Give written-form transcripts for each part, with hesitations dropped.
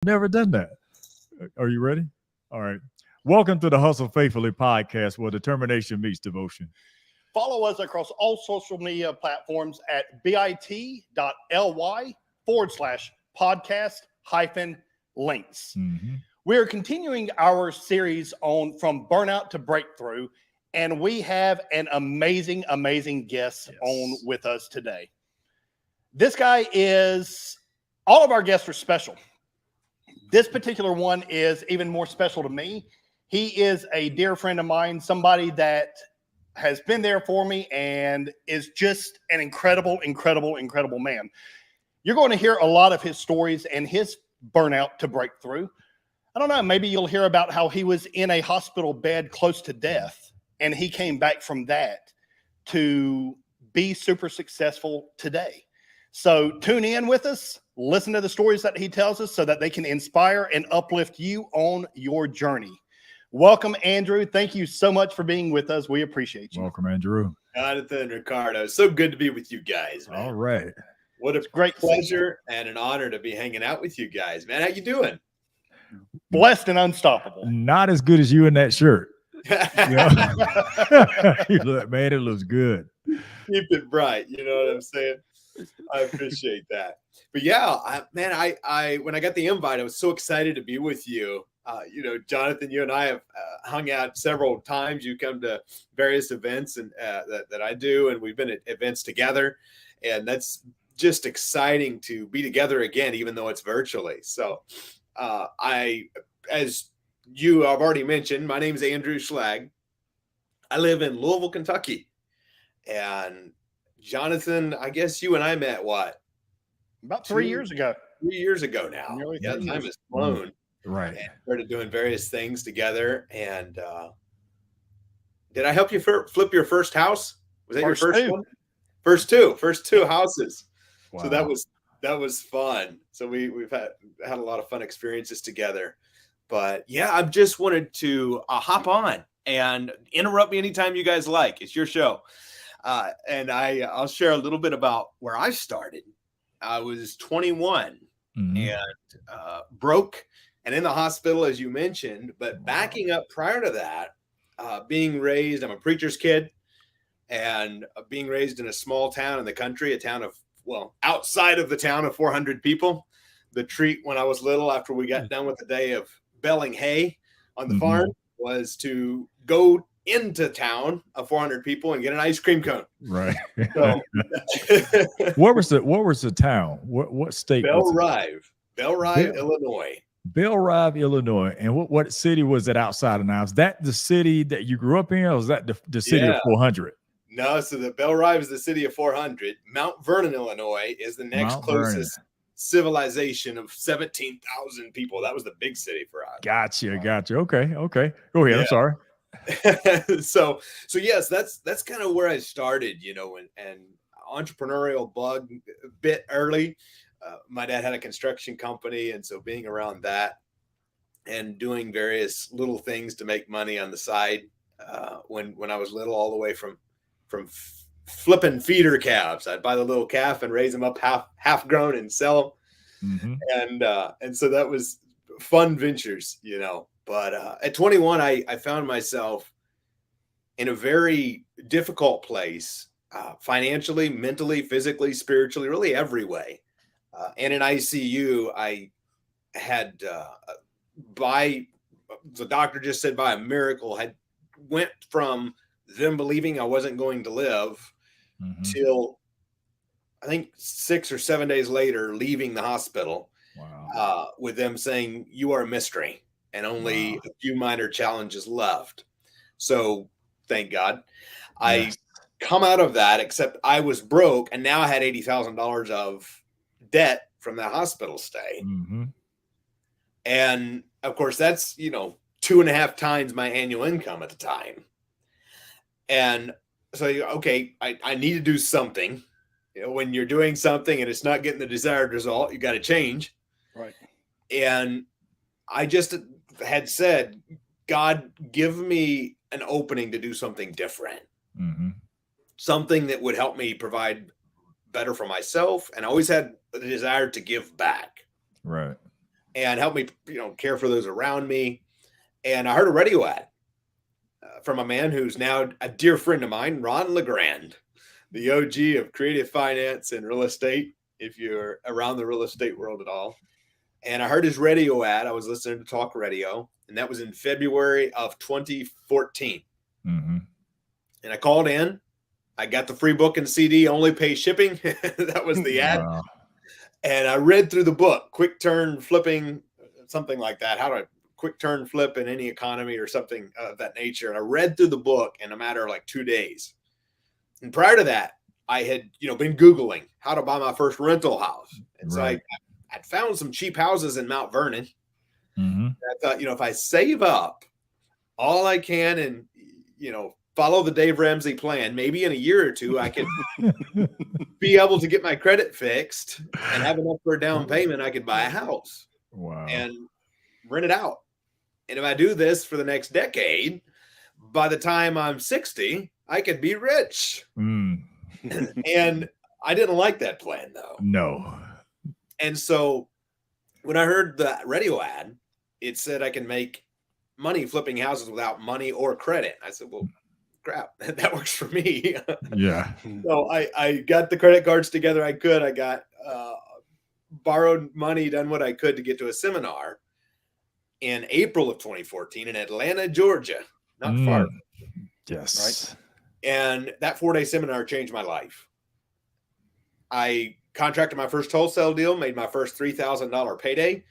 Never done that. Are you ready? All right. Welcome to the Hustle Faithfully podcast where determination meets devotion. Follow us across all social media platforms at bit.ly/podcast links. Mm-hmm. We are continuing our series on From Burnout to Breakthrough, and we have an amazing guest on with us today. This guy all of our guests are special. This particular one is even more special to me. He is a dear friend of mine, somebody that has been there for me and is just an incredible man. You're going to hear a lot of his stories and his burnout to breakthrough. I don't know, maybe you'll hear about how he was in a hospital bed close to death and he came back from that to be super successful today. So tune in with us, listen to the stories that he tells us so that they can inspire and uplift you on your journey. Welcome, Andrew. Thank you so much for being with us. We appreciate you. Welcome, Andrew. Jonathan, Ricardo. So good to be with you guys, man. All right. What a great pleasure and an honor to be hanging out with you guys, man. How you doing? Blessed and unstoppable. Not as good as you in that shirt. Man, it looks good. Keep it bright. You know what I'm saying? I appreciate that. But yeah, I when I got the invite, I was so excited to be with you. Jonathan, you and I have hung out several times. You come to various events and that I do, and we've been at events together, and that's just exciting to be together again, even though it's virtually. So as you have already mentioned, my name is Andrew Schlag. I live in Louisville, Kentucky, and Jonathan, I guess you and I met about 3 years ago. 3 years ago now. Yeah, time has flown. Right. And started doing various things together. And did I help you flip your first house? Was that your first one? First two houses. Wow. So that was fun. So we've had a lot of fun experiences together. But yeah, I've just wanted to hop on and interrupt me anytime you guys like. It's your show. And I'll share a little bit about where I started. I was 21 and broke and in the hospital, as you mentioned, but backing up prior to that, being raised, I'm a preacher's kid, and being raised in a small town in the country, outside of the town of 400 people. The treat when I was little, after we got done with the day of baling hay on the farm, was to go into town of 400 people and get an ice cream cone. Right. So, What was the town? What state? Belrive, Illinois. Belrive, Illinois. And what city was it outside of now? Is that the city that you grew up in, or is that the city of 400? No, so the Belrive is the city of 400. Mount Vernon, Illinois is the next closest civilization of 17,000 people. That was the big city for us. Gotcha. Okay. Go ahead. Yeah. I'm sorry. So yes, that's kind of where I started, and entrepreneurial bug a bit early. My dad had a construction company, and so being around that and doing various little things to make money on the side when I was little, all the way from flipping feeder calves. I'd buy the little calf and raise them up half grown and sell them, and so that was fun ventures, But at 21, I found myself in a very difficult place, financially, mentally, physically, spiritually, really every way. And in ICU, I had, the doctor just said by a miracle, went from them believing I wasn't going to live till I think 6 or 7 days later, leaving the hospital. Wow. With them saying, "You are a mystery," and only a few minor challenges left. So thank God. I come out of that, except I was broke, and now I had $80,000 of debt from that hospital stay. And of course, that's 2.5 times my annual income at the time. And so, okay, I need to do something. When you're doing something and it's not getting the desired result, you got to change. Right. And I just had said, God, give me an opening to do something different, something that would help me provide better for myself. And I always had the desire to give back. Right. and help me, care for those around me. And I heard a radio ad from a man who's now a dear friend of mine, Ron LeGrand, the OG of creative finance and real estate, if you're around the real estate world at all. And I heard his radio ad. I was listening to talk radio, and that was in February of 2014. Mm-hmm. And I called in. I got the free book and CD, only pay shipping. That was the ad. Wow. And I read through the book, Quick Turn Flipping, something like that. How to quick turn flip in any economy or something of that nature. And I read through the book in a matter of like 2 days. And prior to that, I had, been Googling how to buy my first rental house. And so I'd found some cheap houses in Mount Vernon. Mm-hmm. I thought, if I save up all I can and, follow the Dave Ramsey plan, maybe in a year or two, I could be able to get my credit fixed and have enough for a down payment. I could buy a house and rent it out. And if I do this for the next decade, by the time I'm 60, I could be rich. Mm. And I didn't like that plan, though. No. And so when I heard the radio ad, it said I can make money flipping houses without money or credit. I said, well, crap, that works for me. Yeah. So I got the credit cards together I could. I got borrowed money, done what I could to get to a seminar in April of 2014 in Atlanta, Georgia, not far. Yes. Right. And that 4-day seminar changed my life. I contracted my first wholesale deal, made my first $3,000 payday.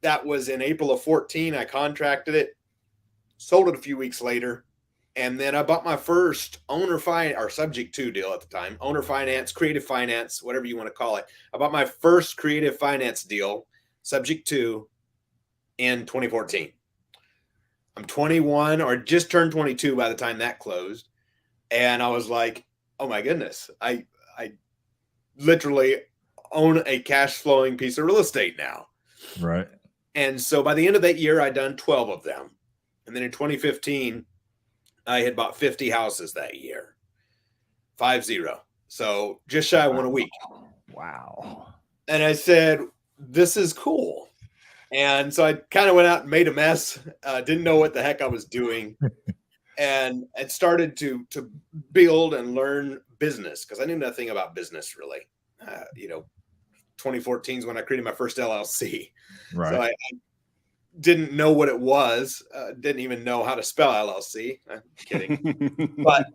That was in April of 14. I contracted it, sold it a few weeks later. And then I bought my first owner finance or subject to deal at the time, owner finance, creative finance, whatever you want to call it. I bought my first creative finance deal, subject to, in 2014. I'm 21 or just turned 22 by the time that closed. And I was like, oh my goodness, I literally own a cash flowing piece of real estate now. Right. And so by the end of that year, I'd done 12 of them. And then in 2015, I had bought 50 houses that year. 50. So just shy of one a week. Wow. And I said, this is cool. And so I kind of went out and made a mess. Didn't know what the heck I was doing. And it started to build and learn business because I knew nothing about business really. 2014 is when I created my first LLC. Right. So I didn't know what it was. Didn't even know how to spell LLC. I'm kidding. But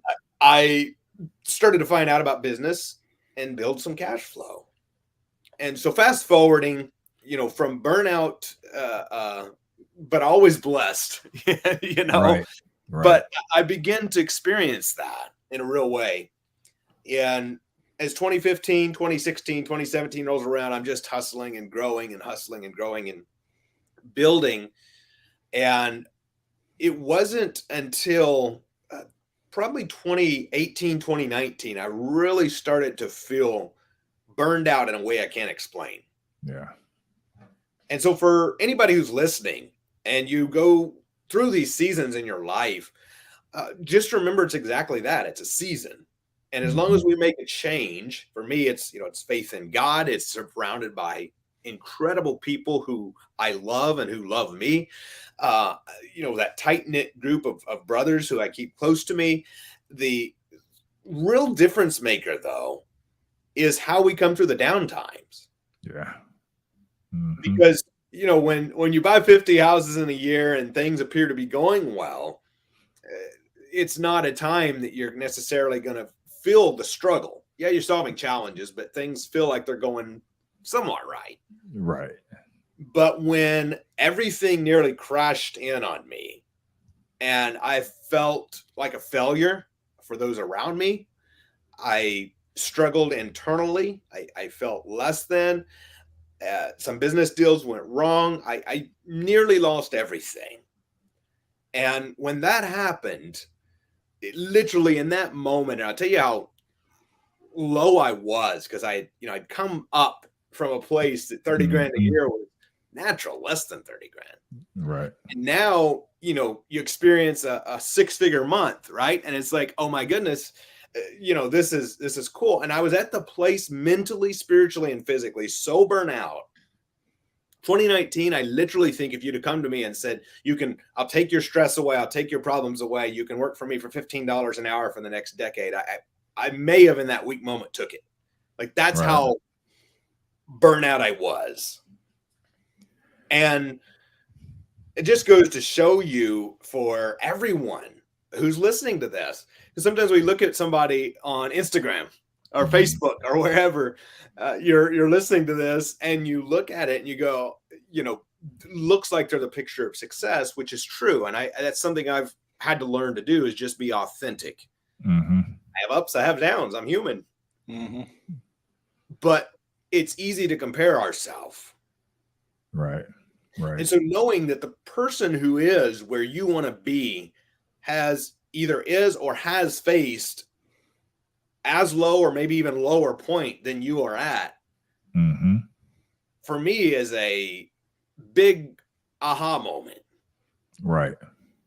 I started to find out about business and build some cash flow. And so fast forwarding, from burnout, but always blessed, Right. But I began to experience that in a real way. And as 2015, 2016, 2017 rolls around, I'm just hustling and growing and hustling and growing and building. And it wasn't until probably 2018, 2019, I really started to feel burned out in a way I can't explain. Yeah. And so for anybody who's listening and you go through these seasons in your life, just remember it's exactly that. It's a season. And as long as we make a change, for me, it's faith in God. It's surrounded by incredible people who I love and who love me. That tight-knit group of brothers who I keep close to me. The real difference maker, though, is how we come through the down times. Yeah. Because, when you buy 50 houses in a year and things appear to be going well, it's not a time that you're necessarily going to feel the struggle. Yeah, you're solving challenges, but things feel like they're going somewhat right. Right. But when everything nearly crashed in on me and I felt like a failure for those around me, I struggled internally. I felt less than. Some business deals went wrong. I nearly lost everything. And when that happened, literally in that moment, and I'll tell you how low I was, because I'd come up from a place that 30 grand a year was natural, less than 30 grand. Right. And now, you experience a 6-figure month, right? And it's like, oh my goodness, this is cool. And I was at the place mentally, spiritually, and physically so burnt out 2019, I literally think if you'd have come to me and said, I'll take your stress away, I'll take your problems away, you can work for me for $15 an hour for the next decade, I may have in that weak moment took it. Like, that's how burnout I was. And it just goes to show you, for everyone who's listening to this, because sometimes we look at somebody on Instagram or Facebook or wherever you're listening to this, and you look at it and you go, looks like they're the picture of success, which is true. And that's something I've had to learn to do, is just be authentic. I have ups, I have downs. I'm human. But it's easy to compare ourselves. Right. And so knowing that the person who is where you want to be either is or has faced as low or maybe even lower point than you are at, for me is a big aha moment. Right.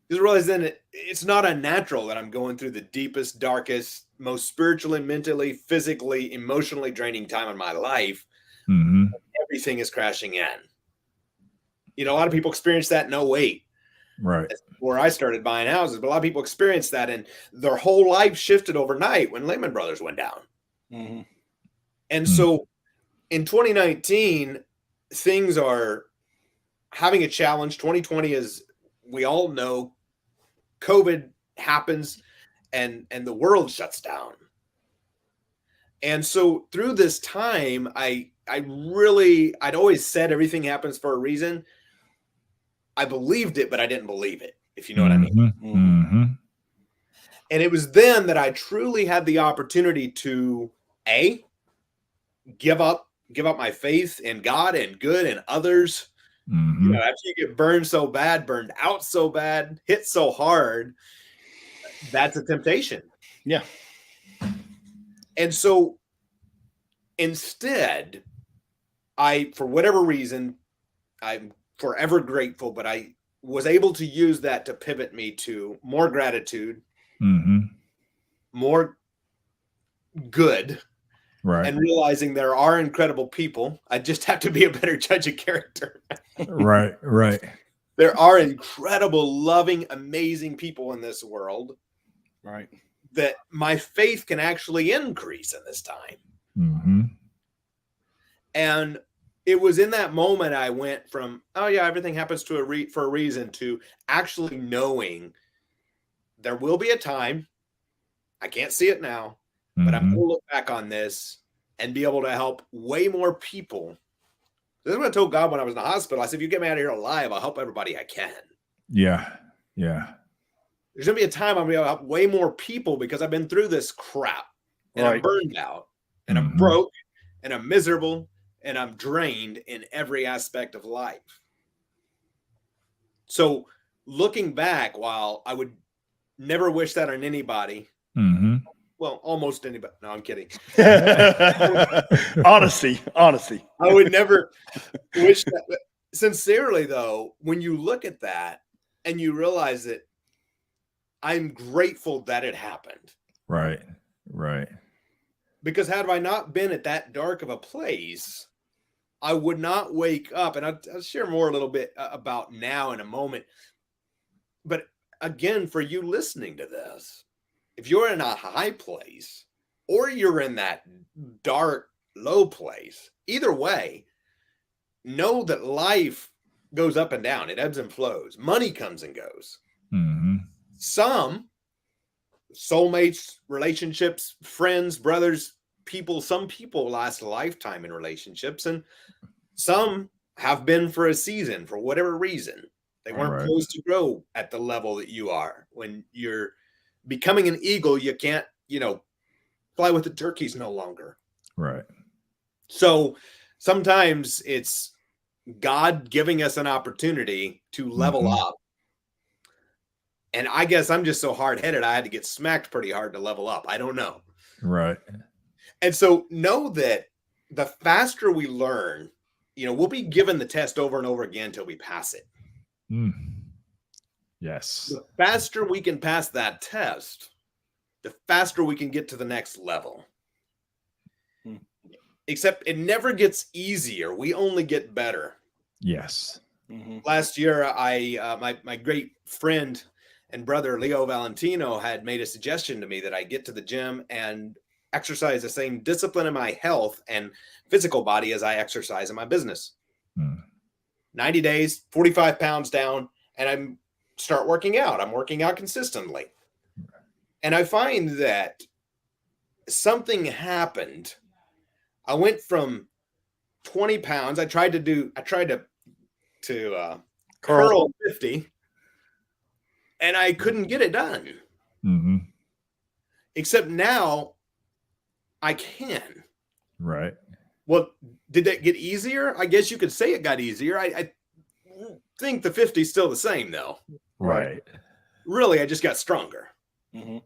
Because realize then it's not unnatural that I'm going through the deepest, darkest, most spiritually, mentally, physically, emotionally draining time in my life. Everything is crashing in. A lot of people experience that in 08. Right. That's where I started buying houses, but a lot of people experience that, and their whole life shifted overnight when Lehman Brothers went down. And so in 2019, things are having a challenge. 2020 is, we all know, COVID happens and the world shuts down. And so through this time, I'd always said everything happens for a reason. I believed it, but I didn't believe it, if you know what I mean. And it was then that I truly had the opportunity to give up my faith in God and good and others. After you get burned out so bad, hit so hard, that's a temptation. Yeah. And so instead, for whatever reason, I'm forever grateful, but I was able to use that to pivot me to more gratitude, more good, and realizing there are incredible people. I just have to be a better judge of character. Right. There are incredible, loving, amazing people in this world. Right. That my faith can actually increase in this time. And it was in that moment I went from, oh yeah, everything happens for a reason, to actually knowing there will be a time, I can't see it now, but I'm going to look back on this and be able to help way more people. This is what I told God when I was in the hospital. I said, if you get me out of here alive, I'll help everybody I can. Yeah. There's going to be a time I'm going to be able to help way more people, because I've been through this crap, and I'm burned out, and I'm broke, and I'm miserable, and I'm drained in every aspect of life. So looking back, while I would never wish that on anybody, well, almost anybody. No, I'm kidding. Honesty. I would never wish that. Sincerely, though, when you look at that and you realize that I'm grateful that it happened. Right. Because had I not been at that dark of a place, I would not wake up. And I'll share more a little bit about now in a moment. But again, for you listening to this, if you're in a high place or you're in that dark, low place, either way, know that life goes up and down. It ebbs and flows. Money comes and goes. Some soulmates, relationships, friends, brothers, people, some people last a lifetime in relationships, and some have been for a season for whatever reason. They weren't supposed to grow at the level that you are. When you're becoming an eagle, you can't, fly with the turkeys no longer. Right. So sometimes it's God giving us an opportunity to level up. And I guess I'm just so hard-headed, I had to get smacked pretty hard to level up. I don't know. Right. And so know that the faster we learn, we'll be given the test over and over again until we pass it. Yes. The faster we can pass that test, the faster we can get to the next level. Except it never gets easier. We only get better. Yes. Last year, my great friend and brother Leo Valentino had made a suggestion to me that I get to the gym and exercise the same discipline in my health and physical body as I exercise in my business. 90 days, 45 pounds down, and I'm start working out. I'm working out consistently. And I find that something happened. I went from 20 pounds. I tried to curl 50, and I couldn't get it done. Except now I can. Right. Well, did that get easier? I guess you could say it got easier. I think the 50 is still the same, though. Right. Really, I just got stronger. And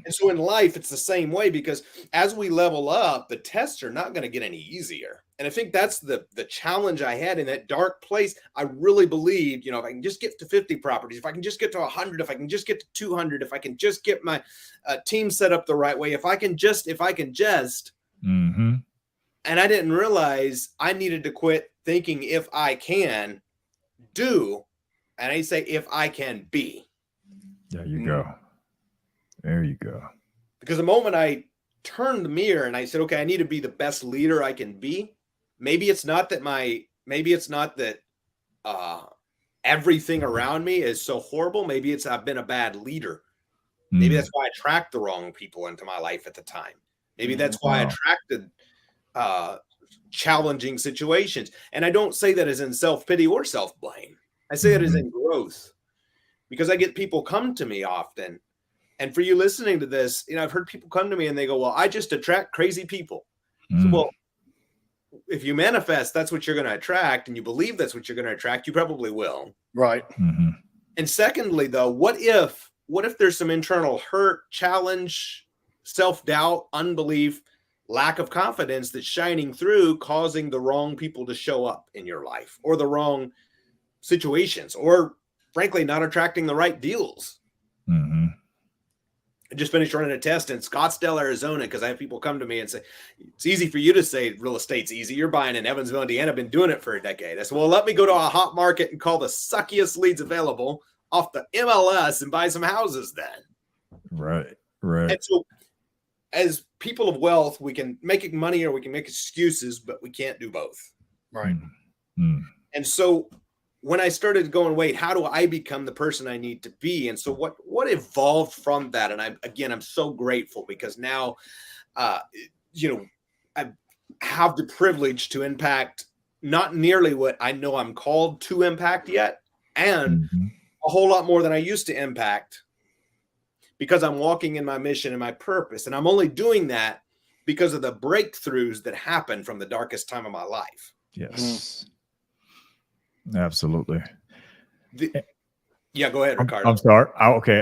so in life, it's the same way, because as we level up, the tests are not going to get any easier. And I think that's the challenge I had in that dark place. I really believed, if I can just get to 50 properties, if I can just get to 100, if I can just get to 200, if I can just get my team set up the right way, if I can just, and I didn't realize I needed to quit thinking if I can do, and I say if I can be. There you go. There you go. Because the moment I turned the mirror and I said, okay, I need to be the best leader I can be. Maybe it's not that everything around me is so horrible. Maybe it's I've been a bad leader. Maybe that's why I attract the wrong people into my life at the time. Maybe that's why I attracted challenging situations. And I don't say that as in self-pity or self-blame. I say that as in growth, because I get people come to me often. And for you listening to this, I've heard people come to me and they go, well, I just attract crazy people. So, well, if you manifest, that's what you're going to attract, and you believe that's what you're going to attract, you probably will. Right. And secondly, though, what if there's some internal hurt, challenge, self-doubt, unbelief, lack of confidence that's shining through, causing the wrong people to show up in your life, or the wrong situations, or frankly, not attracting the right deals? I just finished running a test in Scottsdale, Arizona, because I have people come to me and say, it's easy for you to say real estate's easy. You're buying in Evansville, Indiana, been doing it for a decade. I said, well, let me go to a hot market and call the suckiest leads available off the MLS and buy some houses then. Right. Right. And so as people of wealth, we can make money or we can make excuses, but we can't do both. Right. And so when I started going, wait, how do I become the person I need to be? And so what evolved from that? And I'm so grateful, because now, I have the privilege to impact not nearly what I know I'm called to impact yet, and a whole lot more than I used to impact, because I'm walking in my mission and my purpose. And I'm only doing that because of the breakthroughs that happened from the darkest time of my life. Yes. Absolutely. Yeah, go ahead, Ricardo. I'm sorry.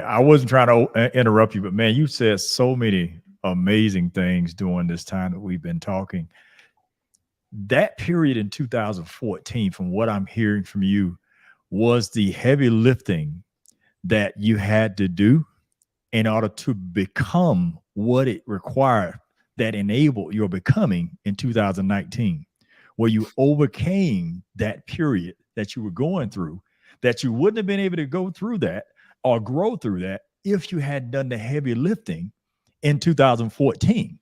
I wasn't trying to interrupt you, but man, you said so many amazing things during this time that we've been talking. That period in 2014, from what I'm hearing from you, was the heavy lifting that you had to do in order to become what it required, that enabled your becoming in 2019, where you overcame that period that you were going through, that you wouldn't have been able to go through that or grow through that if you had done the heavy lifting in 2014.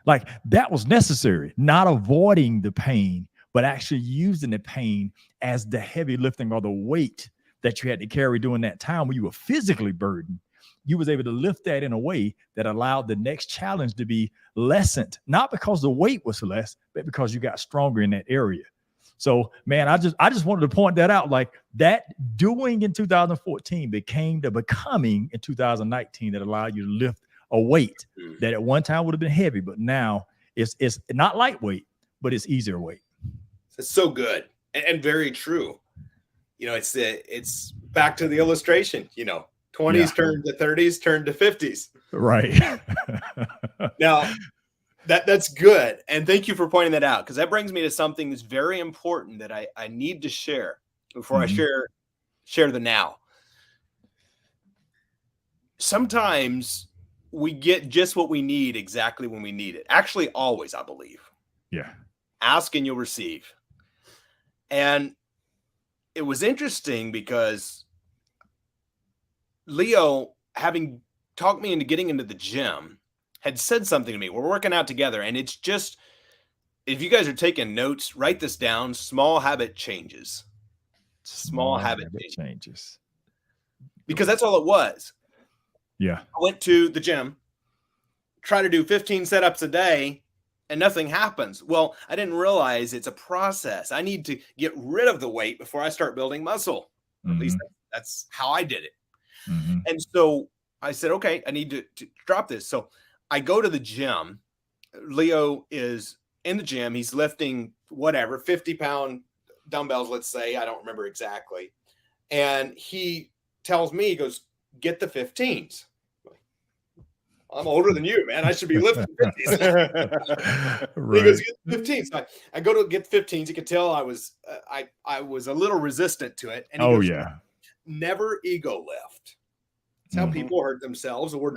Like, that was necessary, not avoiding the pain, but actually using the pain as the heavy lifting or the weight that you had to carry during that time when you were physically burdened. You was able to lift that in a way that allowed the next challenge to be lessened, not because the weight was less, but because you got stronger in that area. So, man, I just wanted to point that out. Like, that doing in 2014 became the becoming in 2019 that allowed you to lift a weight that at one time would have been heavy, but now it's not lightweight, but it's easier weight. It's so good and very true. It's back to the illustration, 20s turned to 30s, turned to 50s. Right. Now, that's good. And thank you for pointing that out, because that brings me to something that's very important that I need to share before I share the now. Sometimes we get just what we need exactly when we need it. Actually, always, I believe. Yeah. Ask and you'll receive. And it was interesting because Leo, having talked me into getting into the gym, had said something to me. We're working out together, and it's just, if you guys are taking notes, write this down. Small habit changes. Small habit changes. Because that's all it was. Yeah. I went to the gym, try to do 15 setups a day, and nothing happens. Well, I didn't realize it's a process. I need to get rid of the weight before I start building muscle. At least that's how I did it. And so I said, okay, I need to drop this. So I go to the gym. Leo is in the gym. He's lifting whatever, 50-pound dumbbells, let's say. I don't remember exactly. And he tells me, he goes, get the 15s. I'm older than you, man. I should be lifting 50s. Right. He goes, get the 15s. So I go to get 15s. You can tell I was a little resistant to it. And he goes, never ego lift. That's how people hurt themselves, or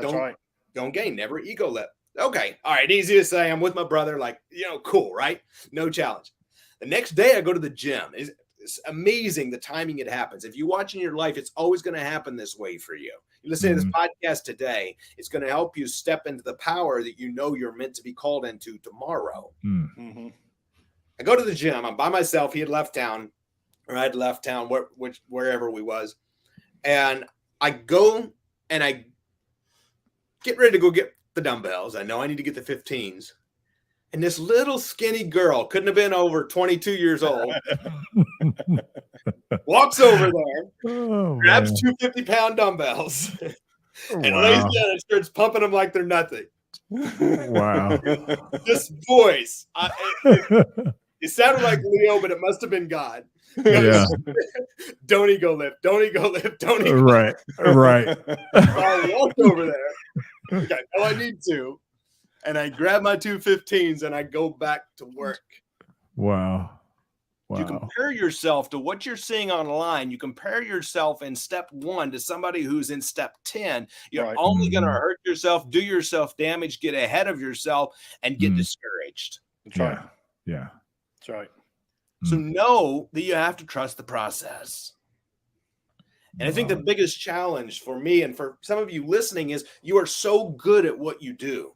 don't gain. Never ego lift. Okay. All right. Easy to say. I'm with my brother. Like, cool, right? No challenge. The next day I go to the gym. It's amazing the timing it happens. If you watch in your life, it's always going to happen this way for you. You listen to this podcast today, it's going to help you step into the power that you're meant to be called into tomorrow. I go to the gym. I'm by myself. He had left town, or I had left town, wherever we was. And I go and I get ready to go get the dumbbells. I know I need to get the 15s. And this little skinny girl, couldn't have been over 22 years old, walks over there, grabs 2 50-pound dumbbells, and lays down and starts pumping them like they're nothing. Wow. This voice, it sounded like Leo, but it must have been God. Yeah. Don't ego lift. Don't ego lift. Don't ego lift. Right. I walked over there. Okay, no, I need to. And I grab my 2 15s and I go back to work. Wow. You compare yourself to what you're seeing online. You compare yourself in step 1 to somebody who's in step 10. You're only going to hurt yourself, do yourself damage, get ahead of yourself, and get discouraged. That's right. Yeah. That's right. So know that you have to trust the process. And I think the biggest challenge for me and for some of you listening is you are so good at what you do.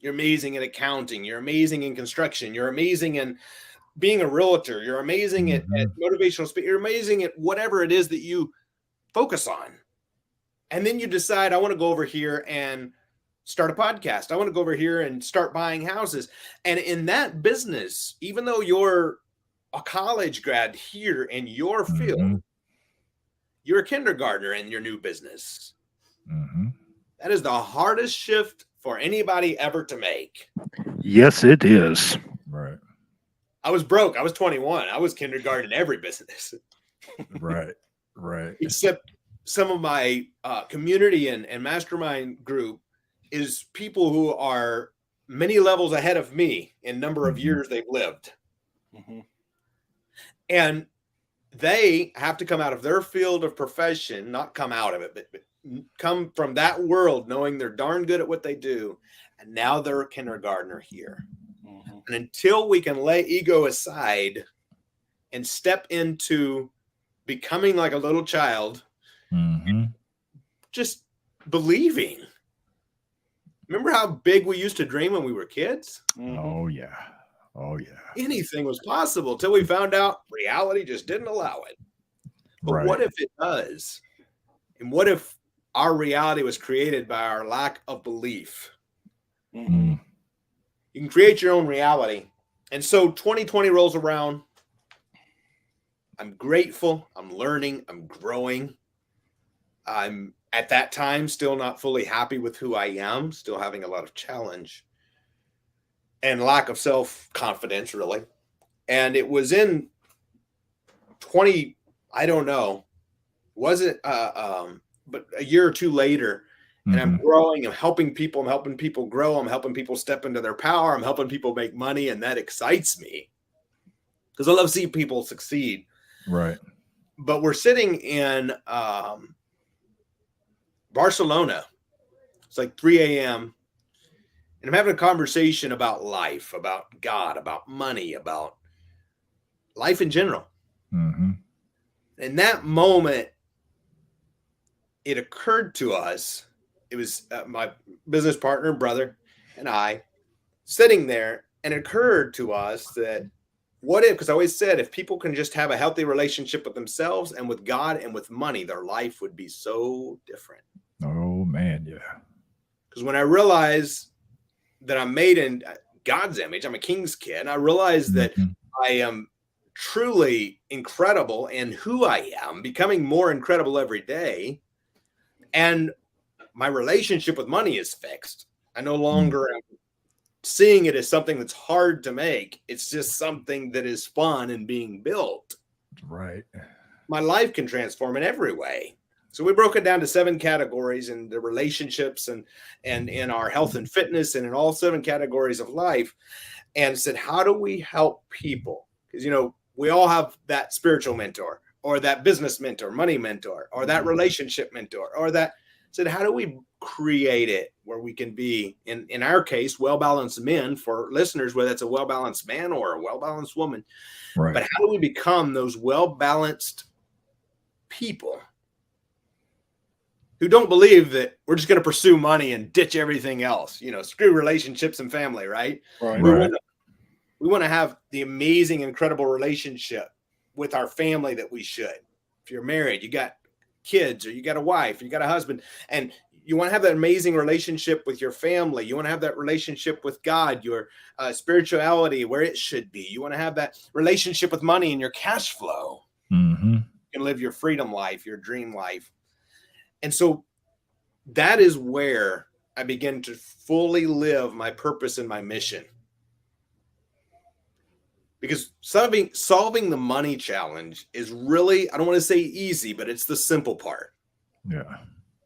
You're amazing at accounting. You're amazing in construction. You're amazing in being a realtor. You're amazing at motivational speech. You're amazing at whatever it is that you focus on. And then you decide, I want to go over here and start a podcast. I want to go over here and start buying houses. And in that business, even though you're a college grad here in your field, you're a kindergartner in your new business. That is the hardest shift for anybody ever to make. Yes, it is. Right. I was broke. I was 21. I was kindergarten in every business. Right. Except some of my community and mastermind group is people who are many levels ahead of me in number of years they've lived. And they have to come out of their field of profession, not come out of it, but come from that world knowing they're darn good at what they do. And now they're a kindergartner here. And until we can lay ego aside and step into becoming like a little child, just believing. Remember how big we used to dream when we were kids? Oh, yeah. Anything was possible till we found out reality just didn't allow it. But what if it does? And what if our reality was created by our lack of belief? You can create your own reality. And so 2020 rolls around. I'm grateful. I'm learning. I'm growing. I'm at that time still not fully happy with who I am, still having a lot of challenge and lack of self-confidence, really. And it was in 20, I don't know, wasn't, but a year or two later, and I'm growing, I'm helping people grow, I'm helping people step into their power, I'm helping people make money, and that excites me because I love seeing people succeed. Right. But we're sitting in Barcelona. It's like 3 a.m. And I'm having a conversation about life, about God, about money, about life in general. In that moment, it occurred to us, it was my business partner, brother, and I sitting there, and it occurred to us that what if, because I always said, if people can just have a healthy relationship with themselves and with God and with money, their life would be so different. Oh, man. Yeah. Because when I realized that I'm made in God's image, I'm a king's kid, and I realized that I am truly incredible in who I am, becoming more incredible every day. And my relationship with money is fixed. I no longer am seeing it as something that's hard to make. It's just something that is fun and being built. Right. My life can transform in every way. So we broke it down to 7 categories in the relationships and in our health and fitness and in all 7 categories of life, and said, how do we help people? Because, you know, we all have that spiritual mentor or that business mentor, money mentor, or that relationship mentor, or that. Said, how do we create it where we can be, in our case, well-balanced men, for listeners, whether it's a well-balanced man or a well-balanced woman. Right. But how do we become those well-balanced people who don't believe that we're just going to pursue money and ditch everything else, you know, screw relationships and family, right? Right. We want to have the amazing, incredible relationship with our family that we should. If you're married, you got kids, or you got a wife, or you got a husband, and you want to have that amazing relationship with your family. You want to have that relationship with God, your spirituality where it should be. You want to have that relationship with money and your cash flow. You can live your freedom life, your dream life. And so that is where I begin to fully live my purpose and my mission. Because solving the money challenge is really, I don't want to say easy, but it's the simple part. Yeah.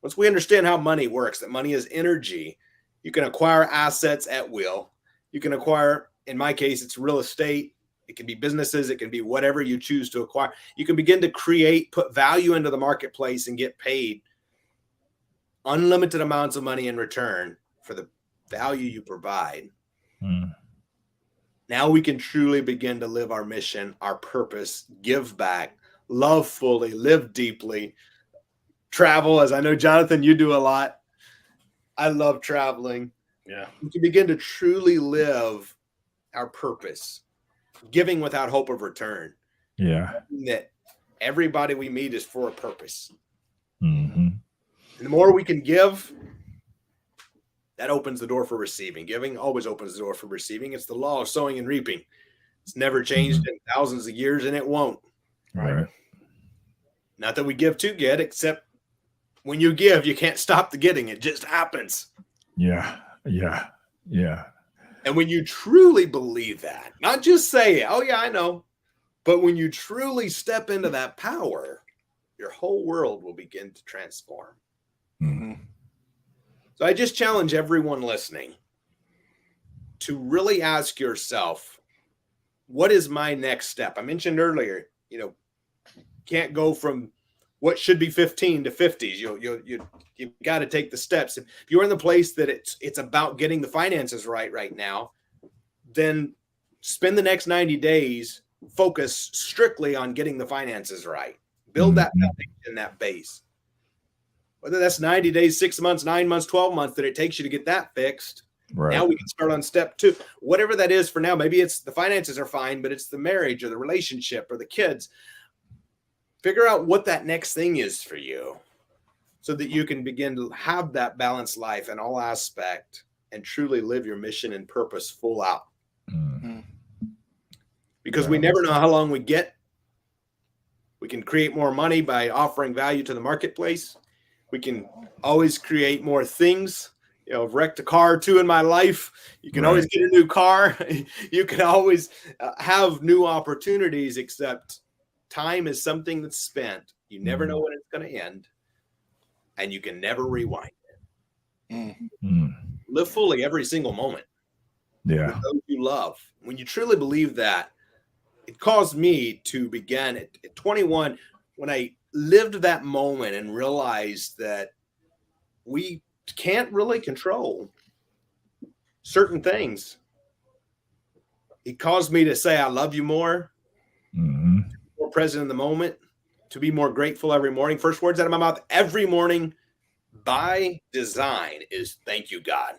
Once we understand how money works, that money is energy, you can acquire assets at will. You can acquire, in my case, it's real estate. It can be businesses. It can be whatever you choose to acquire. You can begin to create, put value into the marketplace and get paid unlimited amounts of money in return for the value you provide. Now we can truly begin to live our mission, our purpose, give back, love fully, live deeply, travel, as I know, Jonathan, you do a lot. I love traveling. Yeah. We can begin to truly live our purpose, giving without hope of return. Yeah. That everybody we meet is for a purpose. And the more we can give, that opens the door for receiving. Giving always opens the door for receiving. It's the law of sowing and reaping. It's never changed in thousands of years, and it won't. Right. Not that we give to get, except when you give, you can't stop the getting. It just happens. Yeah. Yeah. Yeah. And when you truly believe that, not just say, oh, yeah, I know, but when you truly step into that power, your whole world will begin to transform. So I just challenge everyone listening to really ask yourself, what is my next step? I mentioned earlier, you know, can't go from what should be 15 to 50s. You've got to take the steps. If you're in the place that it's about getting the finances right now, then spend the next 90 days, focus strictly on getting the finances right. Build that foundation, that base. Whether that's 90 days, 6 months, 9 months, 12 months that it takes you to get that fixed. Right. Now we can start on step 2. Whatever that is for now, maybe it's the finances are fine, but it's the marriage or the relationship or the kids. Figure out what that next thing is for you so that you can begin to have that balanced life in all aspect and truly live your mission and purpose full out. Because we never know how long we get. We can create more money by offering value to the marketplace. We can always create more things. You know, I've wrecked a car or 2 in my life. You can always get a new car. You can always have new opportunities, except time is something that's spent. You never know when it's going to end, and you can never rewind it. Live fully every single moment. Yeah. With those you love. When you truly believe that, it caused me to begin at 21 when I lived that moment and realized that we can't really control certain things. It caused me to say, I love you more, more present in the moment, to be more grateful every morning. First words out of my mouth every morning by design is thank you, God.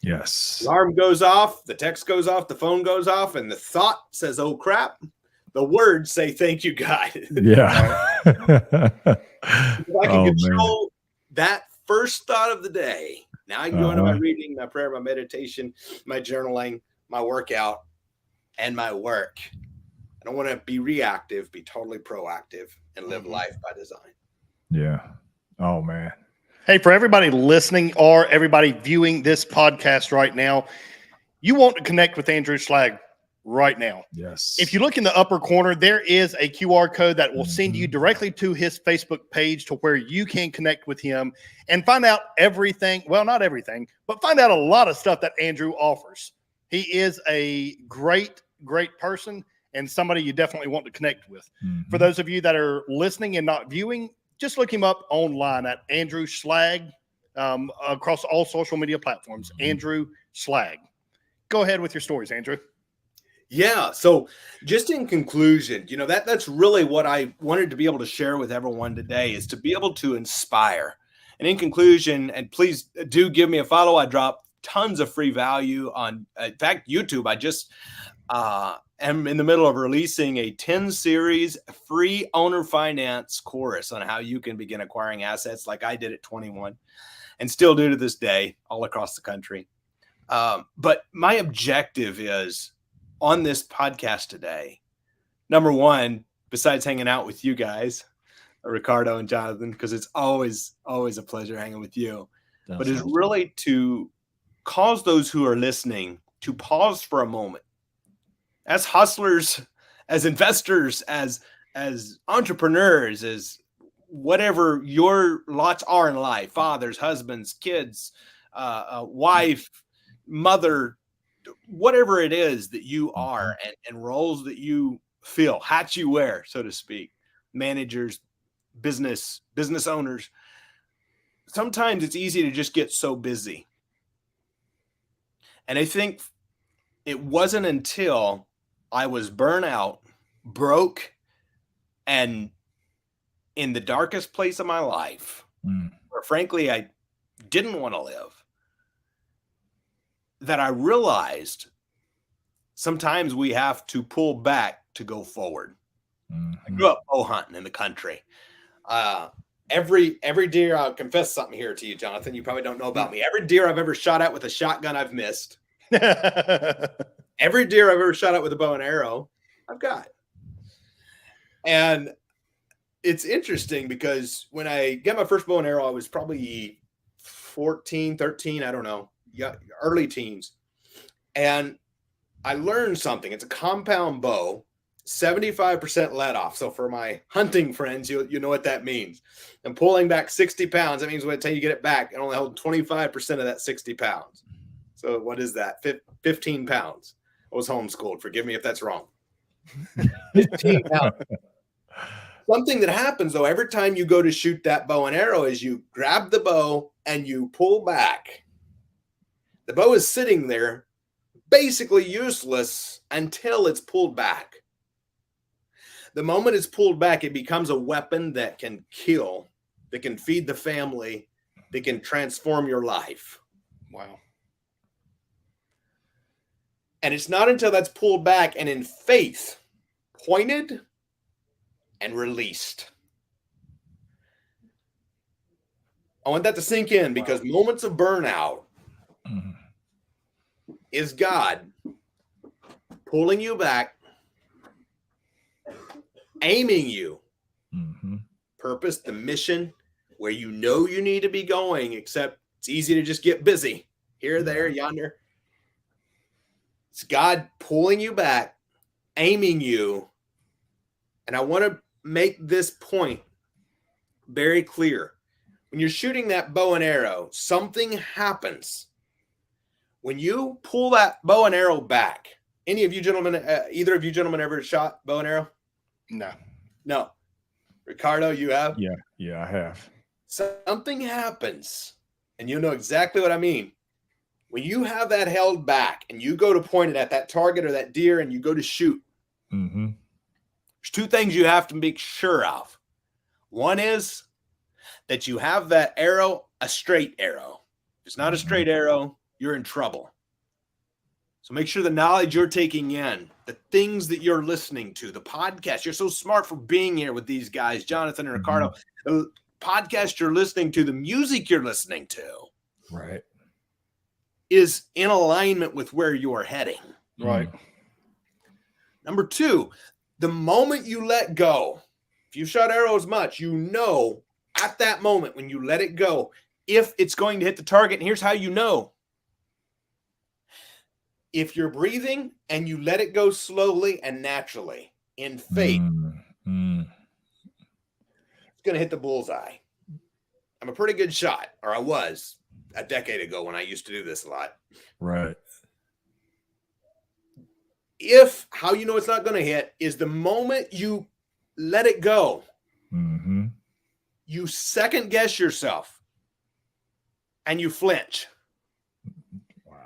Yes. Alarm goes off, the text goes off, the phone goes off, and the thought says, oh crap. The words say thank you, God. Yeah. If I can control that first thought of the day, now I can go into my reading, my prayer, my meditation, my journaling, my workout, and my work. I don't want to be reactive, be totally proactive, and live life by design. Yeah. Oh, man. Hey, for everybody listening or everybody viewing this podcast right now, you want to connect with Andrew Schlag right now. Yes. If you look in the upper corner, there is a QR code that will send you directly to his Facebook page to where you can connect with him and find out everything. Well, not everything, but find out a lot of stuff that Andrew offers. He is a great, great person and somebody you definitely want to connect with. For those of you that are listening and not viewing, just look him up online at Andrew Schlag across all social media platforms. Andrew Schlag. Go ahead with your stories, Andrew. Yeah. So just in conclusion, that's really what I wanted to be able to share with everyone today, is to be able to inspire. And in conclusion, and please do give me a follow. I drop tons of free value on, in fact, YouTube. I just am in the middle of releasing a 10-series free owner finance course on how you can begin acquiring assets like I did at 21 and still do to this day all across the country. But my objective is on this podcast today, number one, besides hanging out with you guys, Ricardo and Jonathan, because it's always a pleasure hanging with you, but is really to cause those who are listening to pause for a moment. As hustlers, as investors, as entrepreneurs, as whatever your lots are in life, fathers, husbands, kids, wife, mother, whatever it is that you are, and roles that you fill, hats you wear, so to speak, managers, business owners. Sometimes it's easy to just get so busy. And I think it wasn't until I was burnout, broke, and in the darkest place of my life, where frankly I didn't want to live, that I realized sometimes we have to pull back to go forward. I grew up bow hunting in the country. Every deer, I'll confess something here to you, Jonathan, you probably don't know about me. Every deer I've ever shot at with a shotgun, I've missed. Every deer I've ever shot at with a bow and arrow, I've got. And it's interesting because when I got my first bow and arrow, I was probably 14, 13, I don't know, early teens. And I learned something. It's a compound bow, 75% let off. So for my hunting friends, you know what that means. And pulling back 60 pounds, that means by the time you get it back, it only holds 25% of that 60 pounds. So what is that? 15 pounds. I was homeschooled. Forgive me if that's wrong. 15 pounds. Something that happens, though, every time you go to shoot that bow and arrow is you grab the bow and you pull back. The bow is sitting there, basically useless until it's pulled back. The moment it's pulled back, it becomes a weapon that can kill, that can feed the family, that can transform your life. Wow. And it's not until that's pulled back and in faith, pointed and released. I want that to sink in because moments of burnout is God pulling you back, aiming you, purpose, the mission, where you know you need to be going, except it's easy to just get busy here, there, yonder. It's God pulling you back, aiming you. And I want to make this point very clear. When you're shooting that bow and arrow, something happens. When you pull that bow and arrow back, any of you gentlemen, either of you gentlemen ever shot bow and arrow? No. Ricardo, you have? Yeah, I have. Something happens, and you'll know exactly what I mean. When you have that held back and you go to point it at that target or that deer and you go to shoot, there's two things you have to make sure of. One is that you have that arrow, a straight arrow. If it's not a straight arrow, you're in trouble. So make sure the knowledge you're taking in, the things that you're listening to, the podcast, you're so smart for being here with these guys, Jonathan and Ricardo, the podcast you're listening to, the music you're listening to, right, is in alignment with where you are heading. Right. Number two, the moment you let go, if you shot arrows much, you know at that moment when you let it go, if it's going to hit the target. And here's how you know. If you're breathing and you let it go slowly and naturally in faith, it's going to hit the bullseye. I'm a pretty good shot, or I was a decade ago when I used to do this a lot. right. If how you know it's not going to hit is the moment you let it go, you second guess yourself and you flinch.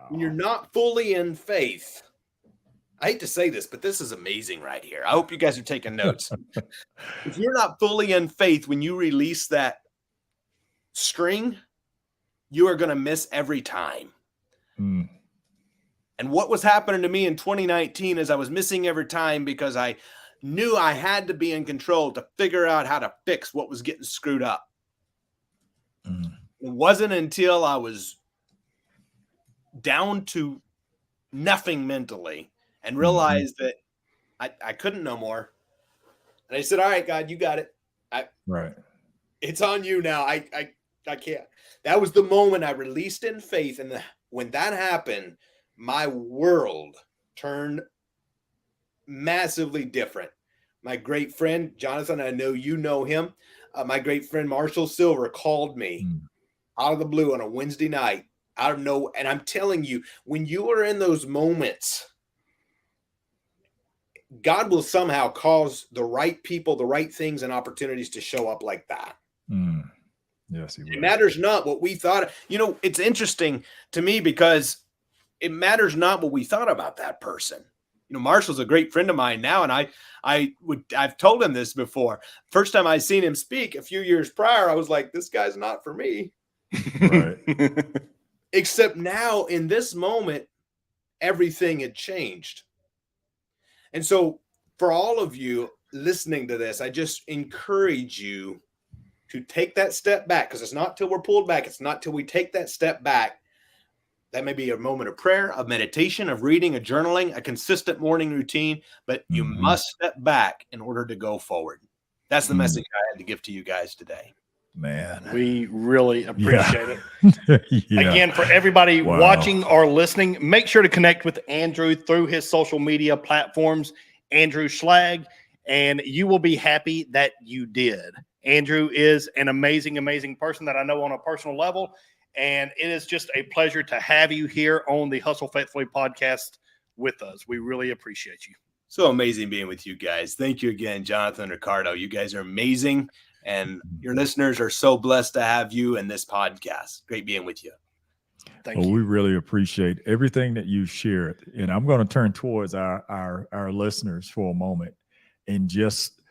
When you're not fully in faith, I hate to say this, but this is amazing right here. I hope you guys are taking notes. If you're not fully in faith, when you release that string, you are going to miss every time. And what was happening to me in 2019 is I was missing every time because I knew I had to be in control to figure out how to fix what was getting screwed up. It wasn't until I was down to nothing mentally and realized that I couldn't no more. And I said, all right, God, you got it. Right. It's on you now. I can't. That was the moment I released in faith. And when that happened, my world turned massively different. My great friend, Jonathan, I know you know him. My great friend, Marshall Silver, called me out of the blue on a Wednesday night. I don't know. And I'm telling you, when you are in those moments, God will somehow cause the right people, the right things and opportunities to show up like that. Yes, he will. It matters not what we thought. You know, it's interesting to me because it matters not what we thought about that person. You know, Marshall's a great friend of mine now. And I've told him this before. First time I seen him speak a few years prior, I was like, this guy's not for me. Right. Except now in this moment, everything had changed. And so for all of you listening to this, I just encourage you to take that step back, because it's not till we're pulled back. It's not till we take that step back. That may be a moment of prayer, of meditation, of reading, of journaling, a consistent morning routine, but you must step back in order to go forward. That's the message I had to give to you guys today. Man, We really appreciate it. Yeah. Again, for everybody watching or listening, make sure to connect with Andrew through his social media platforms, Andrew Schlag, and you will be happy that you did. Andrew is an amazing, amazing person that I know on a personal level, and it is just a pleasure to have you here on the Hustle Faithfully podcast with us. We really appreciate you. So amazing being with you guys. Thank you again, Jonathan and Ricardo. You guys are amazing. And your listeners are so blessed to have you in this podcast. Great being with you. Thank you. We really appreciate everything that you shared. And I'm going to turn towards our listeners for a moment. And just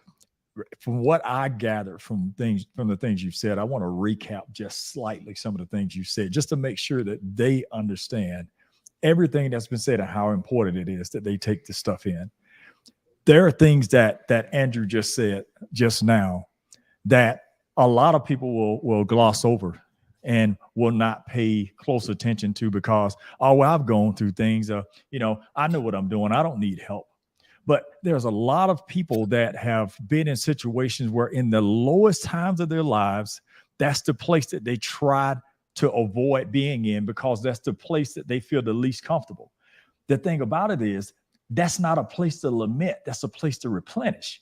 from what I gathered from the things you said, I want to recap just slightly some of the things you said, just to make sure that they understand everything that's been said and how important it is that they take this stuff in. There are things that Andrew just said just now that a lot of people will gloss over and will not pay close attention to because, I've gone through things, I know what I'm doing. I don't need help. But there's a lot of people that have been in situations where in the lowest times of their lives, that's the place that they tried to avoid being in because that's the place that they feel the least comfortable. The thing about it is, that's not a place to lament. That's a place to replenish.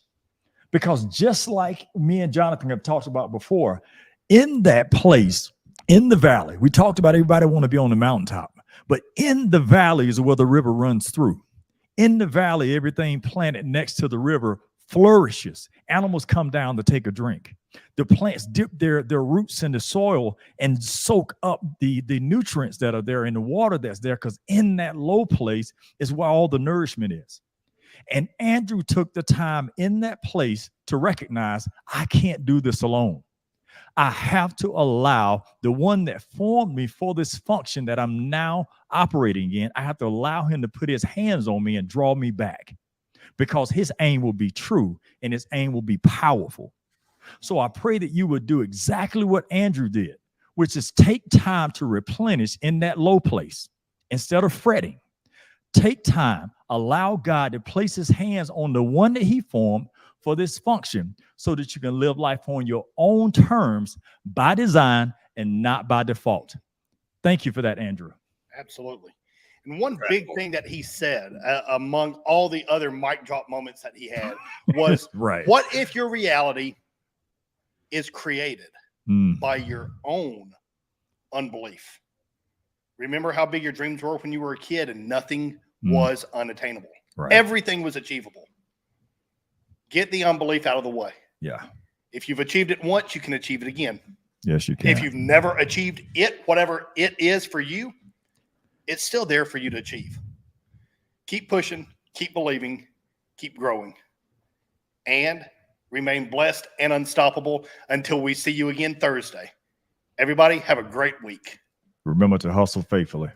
Because just like me and Jonathan have talked about before, in that place, in the valley, we talked about everybody want to be on the mountaintop, but in the valley is where the river runs through. In the valley, everything planted next to the river flourishes. Animals come down to take a drink. The plants dip their roots in the soil and soak up the nutrients that are there in the water that's there, because in that low place is where all the nourishment is. And Andrew took the time in that place to to recognize I can't do this alone. I have to allow the one that formed me for this function that I'm now operating in, I have to allow him to put his hands on me and draw me back, because his aim will be true and his aim will be powerful. So I pray that you would do exactly what Andrew did, which is take time to replenish in that low place instead of fretting. Take time, allow God to place his hands on the one that he formed for this function so that you can live life on your own terms by design and not by default. Thank you for that, Andrew. Absolutely. And one big thing that he said among all the other mic drop moments that he had was, right. What if your reality is created by your own unbelief? Remember how big your dreams were when you were a kid and nothing was unattainable. Right. Everything was achievable. Get the unbelief out of the way. Yeah. If you've achieved it once, you can achieve it again. Yes, you can. If you've never achieved it, whatever it is for you, it's still there for you to achieve. Keep pushing, keep believing, keep growing, and remain blessed and unstoppable until we see you again Thursday. Everybody, have a great week. Remember to hustle faithfully.